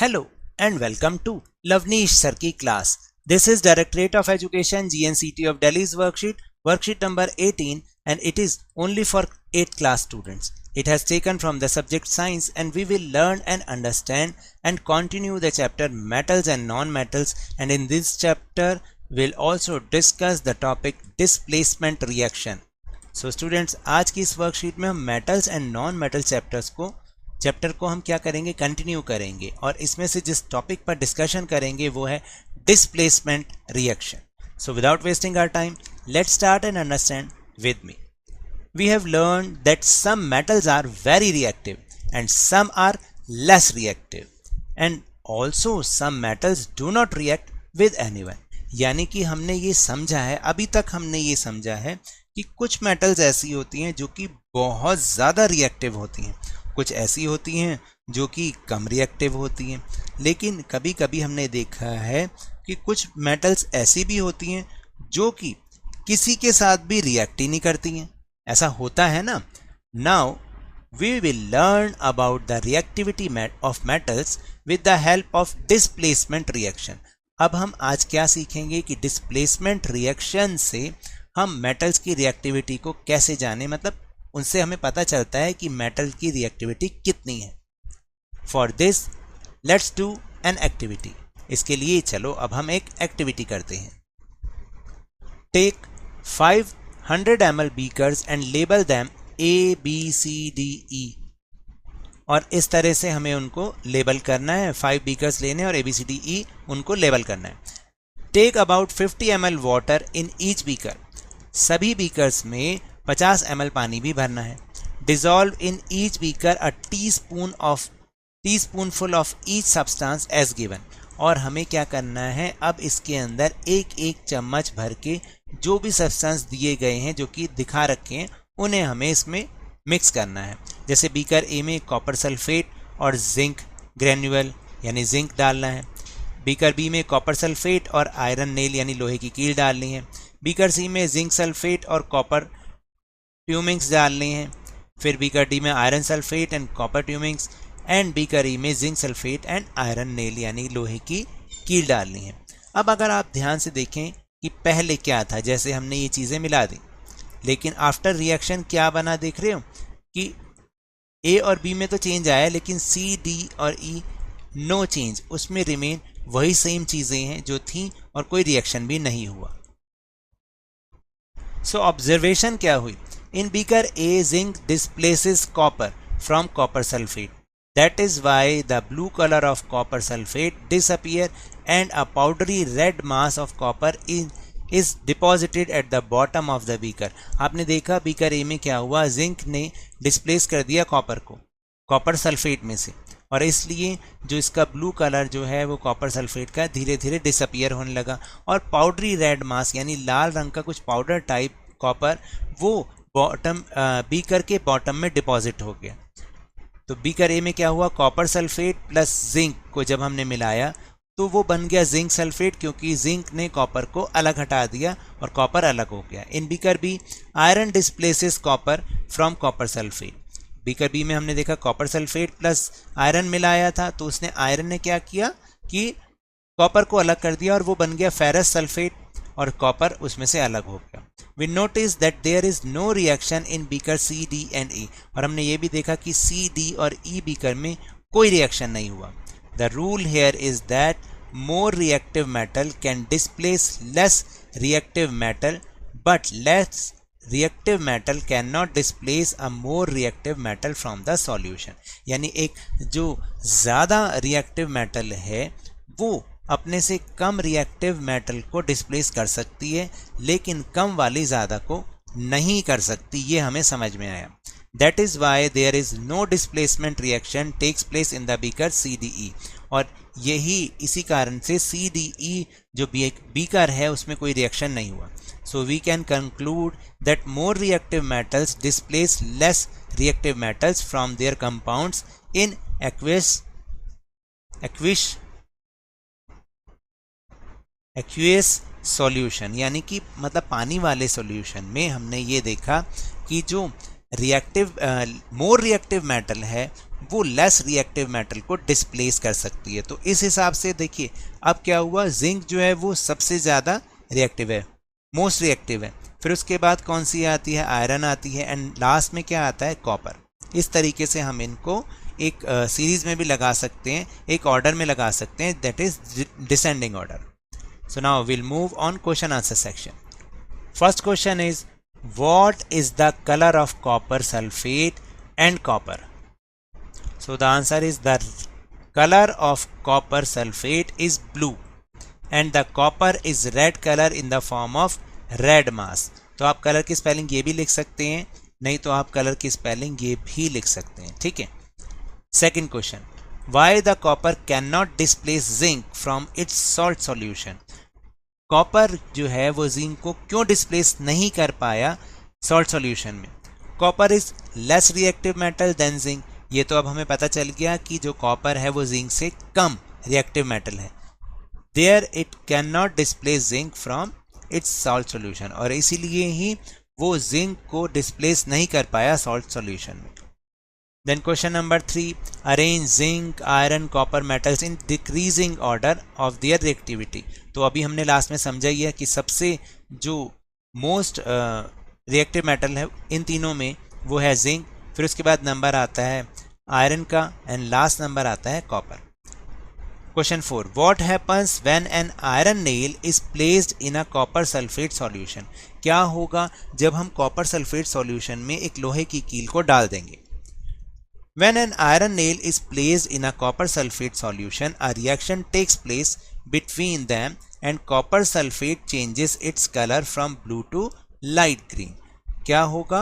Hello and welcome to Lavneesh Sir ki class. This is Directorate of Education GNCT of Delhi's worksheet number 18, and it is only for 8th class students. It has taken from the subject science, and we will learn and understand and continue the chapter metals and non-metals, and in this chapter we'll also discuss the topic displacement reaction. So students, आज की इस worksheet में हम metals and non-metal chapter को हम क्या करेंगे, continue करेंगे, और इसमें से जिस टॉपिक पर डिस्कशन करेंगे वो है displacement reaction. So without wasting our time, let's start and understand with me. We have learned that some metals are very reactive and some are less reactive, and also some metals do not react with anyone. यानी कि हमने ये समझा है, अभी तक हमने ये समझा है कि कुछ मेटल्स ऐसी होती हैं जो कि बहुत ज़्यादा रिएक्टिव होती हैं, कुछ ऐसी होती हैं जो कि कम रिएक्टिव होती हैं. लेकिन कभी कभी हमने देखा है कि कुछ मेटल्स ऐसी भी होती हैं जो कि किसी के साथ भी रिएक्ट ही नहीं करती हैं. ऐसा होता है ना. Now we will learn about the reactivity of metals with the help of displacement reaction. अब हम आज क्या सीखेंगे कि डिस्प्लेसमेंट रिएक्शन से हम मेटल्स की रिएक्टिविटी को कैसे जाने, मतलब उनसे हमें पता चलता है कि मेटल की रिएक्टिविटी कितनी है. For this let's do an activity. इसके लिए चलो अब हम एक एक्टिविटी करते हैं. Take 500 ml beakers and label them ABCDE. और इस तरह से हमें उनको लेबल करना है. 5 बीकर्स लेने और ABCDE उनको लेबल करना है. Take about 50 ml water in each beaker. सभी बीकर्स में 50 ml पानी भी भरना है. Dissolve in each beaker a teaspoonful of each substance as given. और हमें क्या करना है, अब इसके अंदर एक एक चम्मच भर के जो भी सब्सटेंस दिए गए हैं, जो कि दिखा रखे हैं, उन्हें हमें इसमें मिक्स करना है. जैसे बीकर ए में कॉपर सल्फेट और जिंक ग्रेन्यूल यानी जिंक डालना है. बीकर बी में कॉपर सल्फेट और आयरन नेल यानी लोहे की कील डालनी है. बीकर सी में जिंक सल्फेट और कॉपर ट्यूमिंग्स डालनी हैं. फिर बीकर डी में iron sulphate and copper turnings, and beaker E में zinc sulphate and iron nail यानी लोहे की कील डालनी है. अब अगर आप ध्यान से देखें कि पहले क्या था, जैसे हमने ये चीज़ें मिला दी, लेकिन आफ्टर रिएक्शन क्या बना, देख रहे हो कि ए और बी में तो चेंज आया, लेकिन सी, डी और ई नो चेंज. उसमें रिमेन वही सेम चीज़ें हैं जो थी और कोई रिएक्शन भी नहीं हुआ. सो ऑब्जर्वेशन क्या हुई, in beaker A zinc displaces copper from copper sulfate. That is why the blue color of copper sulfate disappear and a powdery red mass of copper is deposited at the bottom of the beaker. आपने देखा beaker A में क्या हुआ, zinc ने displace कर दिया copper को copper sulphate में से, और इसलिए जो इसका ब्लू कलर जो है वो कॉपर सल्फेट का धीरे धीरे डिसअपियर होने लगा, और पाउडरी रेड मास यानी लाल रंग का कुछ पाउडर टाइप कॉपर वो बॉटम बीकर के बॉटम में डिपॉजिट हो गया. तो बीकर ए में क्या हुआ, कॉपर सल्फेट प्लस जिंक को जब हमने मिलाया तो वो बन गया जिंक सल्फेट, क्योंकि जिंक ने कॉपर को अलग हटा दिया और कॉपर अलग हो गया. In beaker B iron displaces copper from copper sulphate. Beaker B में हमने देखा कॉपर सल्फेट प्लस आयरन मिलाया था, तो उसने आयरन ने क्या किया कि कॉपर को अलग कर दिया और वो बन गया फेरस सल्फेट, और कॉपर उसमें से अलग हो गया. We notice that there is no reaction in beaker C, D and E. और हमने ये भी देखा कि C, D और E बीकर में कोई रिएक्शन नहीं हुआ. The rule here is that more reactive metal can displace less reactive metal, but less reactive metal cannot displace a more reactive metal from the solution. यानी एक जो ज़्यादा reactive metal है वो अपने से कम रिएक्टिव मेटल को डिस्प्लेस कर सकती है, लेकिन कम वाली ज़्यादा को नहीं कर सकती. ये हमें समझ में आया. That is why there is no displacement reaction takes place in the beaker CDE. और यही इसी कारण से CDE जो बीकर है उसमें कोई रिएक्शन नहीं हुआ. So we can conclude that more reactive metals displace less reactive metals from their compounds in aqueous solution. यानी कि मतलब पानी वाले सॉल्यूशन में हमने ये देखा कि जो रिएक्टिव मोर रिएक्टिव मेटल है वो लेस रिएक्टिव मेटल को डिस्प्लेस कर सकती है। तो इस हिसाब से देखिए अब क्या हुआ, जिंक जो है वो सबसे ज़्यादा रिएक्टिव है, मोस्ट रिएक्टिव है। फिर उसके बाद कौन सी आती है, आयरन आती है, एंड लास्ट में क्या आता है, कॉपर। इस तरीके से हम इनको एक सीरीज में भी लगा सकते हैं, एक ऑर्डर में लगा सकते हैं, that is descending order. So now will move on question answer section. First question is what is the color of copper sulfate and copper? So the answer is the color of copper sulfate is blue and the copper is red color in the form of red mass. तो आप colour की spelling ये भी लिख सकते हैं, नहीं तो आप कलर की स्पेलिंग ये भी लिख सकते हैं, ठीक है। Second question, why the copper cannot displace zinc from its salt solution? Copper जो है वो जिंक को क्यों डिस्प्लेस नहीं कर पाया सॉल्ट सॉल्यूशन में? Copper is less reactive metal than zinc. ये तो अब हमें पता चल गया कि जो कॉपर है वो जिंक से कम रिएक्टिव मेटल है। There it can not displace zinc from its salt solution, और इसीलिए ही वो जिंक को डिस्प्लेस नहीं कर पाया सॉल्ट सॉल्यूशन में। Then question number 3, arrange zinc iron copper metals in decreasing order of their reactivity. तो अभी हमने लास्ट में समझा ही है कि सबसे जो मोस्ट रिएक्टिव मेटल है इन तीनों में वो है जिंक, फिर उसके बाद नंबर आता है आयरन का, एंड लास्ट नंबर आता है copper. Question 4, what happens when an iron nail is placed in a copper sulphate solution? क्या होगा जब हम कॉपर सल्फेट सॉल्यूशन में एक लोहे की कील को डाल देंगे? When an iron nail is placed in a copper sulfate solution, a reaction takes place between them and copper sulfate changes its color from blue to light green. क्या होगा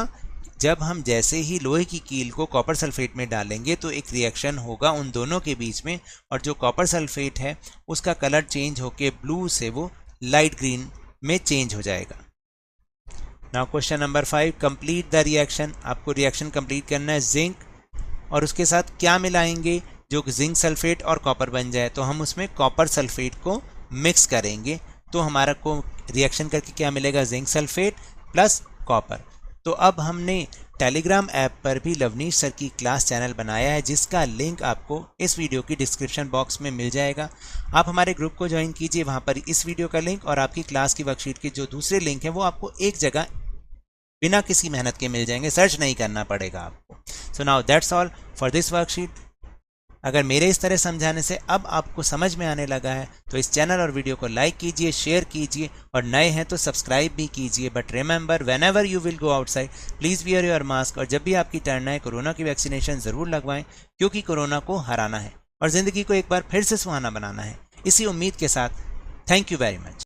जब हम जैसे ही लोहे की कील को कॉपर सल्फेट में डालेंगे तो एक रिएक्शन होगा उन दोनों के बीच में, और जो कॉपर सल्फेट है उसका कलर चेंज होके ब्लू से वो लाइट ग्रीन में चेंज हो जाएगा। Now question number 5, complete the reaction. आपको रिएक्शन कंप्लीट करना है। जिंक और उसके साथ क्या मिलाएंगे जो जिंक सल्फेट और कॉपर बन जाए? तो हम उसमें कॉपर सल्फेट को मिक्स करेंगे, तो हमारा को रिएक्शन करके क्या मिलेगा, जिंक सल्फेट प्लस कॉपर। तो अब हमने टेलीग्राम ऐप पर भी लवनीश सर की क्लास चैनल बनाया है, जिसका लिंक आपको इस वीडियो की डिस्क्रिप्शन बॉक्स में मिल जाएगा। आप हमारे ग्रुप को ज्वाइन कीजिए, वहाँ पर इस वीडियो का लिंक और आपकी क्लास की वर्कशीट के जो दूसरे लिंक हैं वो आपको एक जगह बिना किसी मेहनत के मिल जाएंगे, सर्च नहीं करना पड़ेगा आपको। So now that's all for this worksheet. अगर मेरे इस तरह समझाने से अब आपको समझ में आने लगा है तो इस चैनल और वीडियो को लाइक कीजिए, शेयर कीजिए, और नए हैं तो सब्सक्राइब भी कीजिए। But remember, when ever you will go outside please wear your mask, और जब भी आपकी टर्न आए कोरोना की वैक्सीनेशन ज़रूर लगवाएं, क्योंकि कोरोना को हराना है और ज़िंदगी को एक बार फिर से सुहाना बनाना है। इसी उम्मीद के साथ थैंक यू वेरी मच।